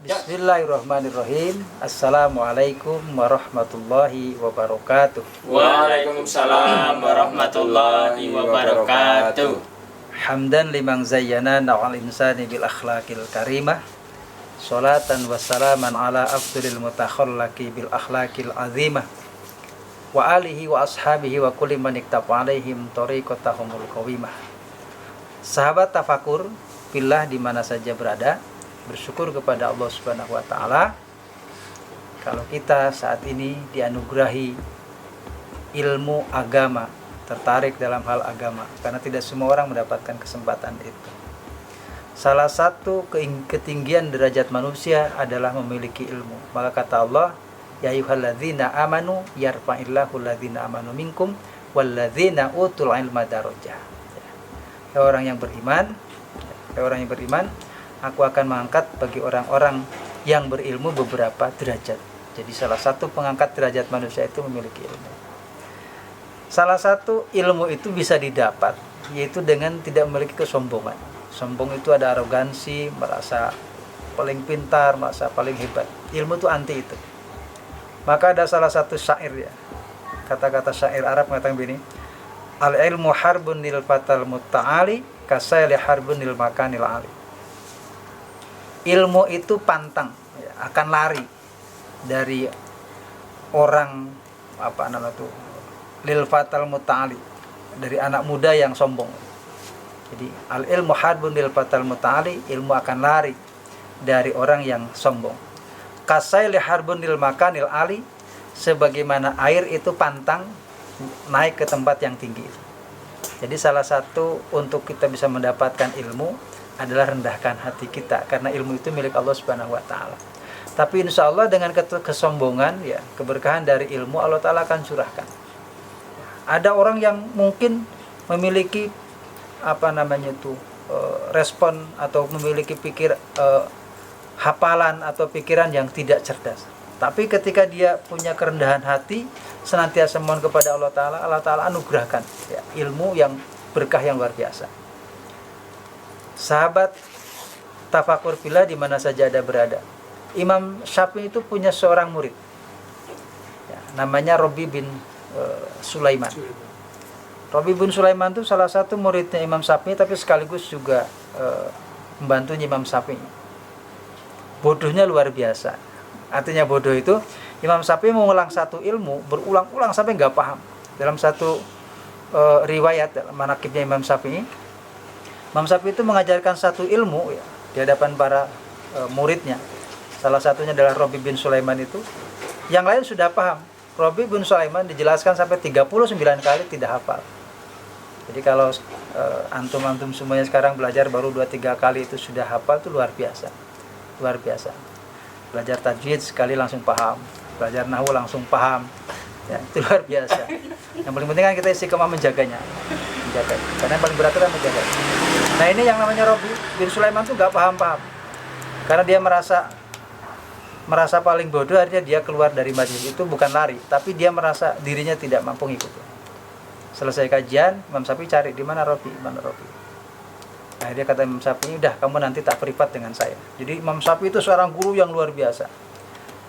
Bismillahirrahmanirrahim. Assalamualaikum warahmatullahi wabarakatuh. Waalaikumsalam warahmatullahi wabarakatuh. Hamdan liman zayyana na'al insani bil akhlaqil karimah. Salatan wa salaman ala afdalil mutakhallaqi bil akhlaqil azimah. Wa alihi wa ashabihi wa kulli man iktaba alaihim tariqatahumul qawimah. Sahabat tafakur billah di mana saja berada, bersyukur kepada Allah Subhanahu wa taala kalau kita saat ini dianugerahi ilmu agama, tertarik dalam hal agama, karena tidak semua orang mendapatkan kesempatan itu. Salah satu ketinggian derajat manusia adalah memiliki ilmu. Maka kata Allah, ya ayyuhalladzina amanu yarfa'illahu alladzina amanu minkum walladzina utul ilma darajah. Ya orang yang beriman, aku akan mengangkat bagi orang-orang yang berilmu beberapa derajat. Jadi salah satu pengangkat derajat manusia itu memiliki ilmu. Salah satu ilmu itu bisa didapat yaitu dengan tidak memiliki kesombongan. Sombong itu ada arogansi, merasa paling pintar, merasa paling hebat. Ilmu itu anti itu. Maka ada salah satu syair ya. Kata-kata syair Arab mengatakan begini, al-ilmu harbun lil fatal mutta'ali kasayli harbun lil makanil ali. Ilmu itu pantang, ya, akan lari dari orang lil fatal muta'ali, dari anak muda yang sombong. Jadi al ilmu harbun lil fatal muta'ali, ilmu akan lari dari orang yang sombong. Kasayli harbun lil makanil ali, sebagaimana air itu pantang naik ke tempat yang tinggi. Jadi salah satu untuk kita bisa mendapatkan ilmu adalah rendahkan hati kita, karena ilmu itu milik Allah Subhanahu wa taala. Tapi insya Allah dengan kesombongan ya, keberkahan dari ilmu Allah taala akan curahkan. Ada orang yang mungkin memiliki respon atau memiliki hafalan atau pikiran yang tidak cerdas. Tapi ketika dia punya kerendahan hati, senantiasa mohon kepada Allah taala anugerahkan ya, ilmu yang berkah yang luar biasa. Sahabat tafakur fillah di mana saja ada berada, Imam Syafi'i itu punya seorang murid ya, namanya Robi bin Sulaiman. Robi bin Sulaiman itu salah satu muridnya Imam Syafi'i, tapi sekaligus juga membantunya Imam Syafi'i. Bodohnya luar biasa. Artinya bodoh itu, Imam Syafi'i mengulang satu ilmu berulang-ulang sampai nggak paham. Dalam satu riwayat dalam manaqibnya Imam Syafi'i, Imam Syafi'i itu mengajarkan satu ilmu ya, di hadapan para muridnya. Salah satunya adalah Robi bin Sulaiman itu. Yang lain sudah paham. Robi bin Sulaiman dijelaskan sampai 39 kali tidak hafal. Jadi kalau antum-antum semuanya sekarang belajar baru 2-3 kali itu sudah hafal, itu luar biasa. Luar biasa. Belajar tajwid sekali langsung paham. Belajar nahwu langsung paham. Ya, itu luar biasa. Yang paling penting kan kita istiqomah menjaganya. Karena yang paling berat adalah menjaga. Nah ini yang namanya Robi bin Sulaiman tuh gak paham-paham, karena dia merasa paling bodoh. Akhirnya dia keluar dari majlis itu, bukan lari, tapi dia merasa dirinya tidak mampu ngikut. Selesai kajian, Imam Syafi'i cari di mana Robi. Akhirnya kata Imam Syafi'i, udah kamu nanti tak privat dengan saya. Jadi Imam Syafi'i itu seorang guru yang luar biasa,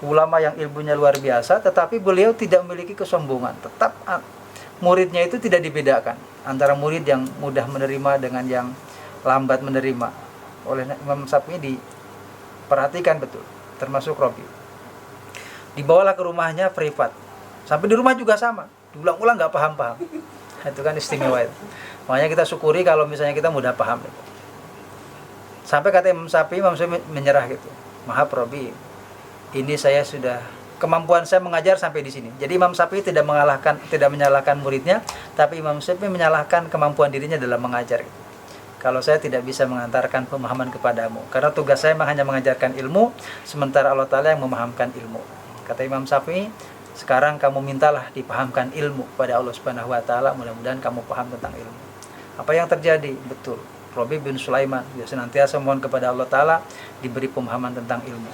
ulama yang ilmunya luar biasa, tetapi beliau tidak memiliki kesombongan. Tetap muridnya itu tidak dibedakan antara murid yang mudah menerima dengan yang lambat menerima. Oleh Imam Syafi'i diperhatikan betul, termasuk Robi. Dibawalah ke rumahnya privat. Sampai di rumah juga sama, diulang-ulang nggak paham-paham. Itu kan istimewa itu. Makanya kita syukuri kalau misalnya kita mudah paham. Sampai kata Imam Syafi'i menyerah gitu. Maaf Robi, ini saya sudah, kemampuan saya mengajar sampai di sini. Jadi Imam Syafi'i tidak menyalahkan muridnya, tapi Imam Syafi'i menyalahkan kemampuan dirinya dalam mengajar. Kalau saya tidak bisa mengantarkan pemahaman kepadamu, karena tugas saya hanya mengajarkan ilmu, sementara Allah Ta'ala yang memahamkan ilmu. Kata Imam Syafi'i, sekarang kamu mintalah dipahamkan ilmu pada Allah Subhanahu wa taala, mudah-mudahan kamu paham tentang ilmu. Apa yang terjadi? Betul. Robi bin Sulaiman dia senantiasa mohon kepada Allah Ta'ala diberi pemahaman tentang ilmu.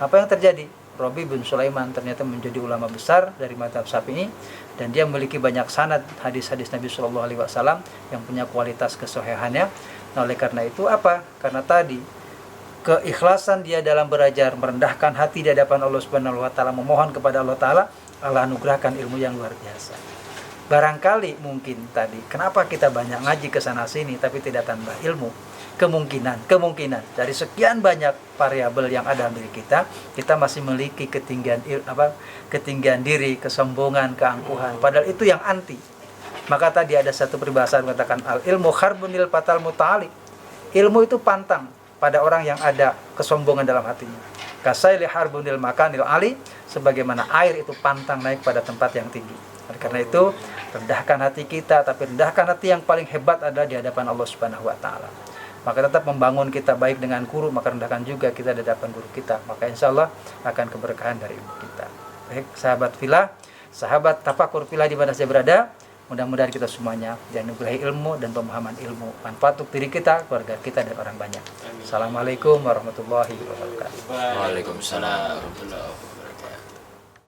Apa yang terjadi? Robi bin Sulaiman ternyata menjadi ulama besar dari mazhab Syafi'i, dan dia memiliki banyak sanad hadis-hadis Nabi Shallallahu Alaihi Wasallam yang punya kualitas kesohihannya. Nah, oleh karena itu apa? Karena tadi keikhlasan dia dalam belajar, merendahkan hati di hadapan Allah Subhanahu wa taala, memohon kepada Allah taala, Allah anugerahkan ilmu yang luar biasa. Barangkali mungkin tadi kenapa kita banyak ngaji ke sana sini tapi tidak tambah ilmu? Kemungkinan dari sekian banyak variabel yang ada dalam diri kita masih memiliki ketinggian diri, kesombongan, keangkuhan. Padahal itu yang anti. Maka tadi ada satu peribahasa mengatakan al ilmu kharbunil fatal muta'ali. Ilmu itu pantang pada orang yang ada kesombongan dalam hatinya. Kasaili harbunil makanil ali, sebagaimana air itu pantang naik pada tempat yang tinggi. Karena itu rendahkan hati kita, tapi rendahkan hati yang paling hebat adalah di hadapan Allah Subhanahu wa taala. Maka tetap membangun kita baik dengan guru, maka rendahkan juga kita di hadapan guru kita. Maka insya Allah akan keberkahan dari ilmu kita. Baik, sahabat filah, sahabat tafakur filah di mana saja berada, mudah-mudahan kita semuanya dianugerahi ilmu dan pemahaman ilmu, manfaat untuk diri kita, keluarga kita, dan orang banyak. Assalamualaikum warahmatullahi wabarakatuh. Waalaikumsalam warahmatullahi wabarakatuh.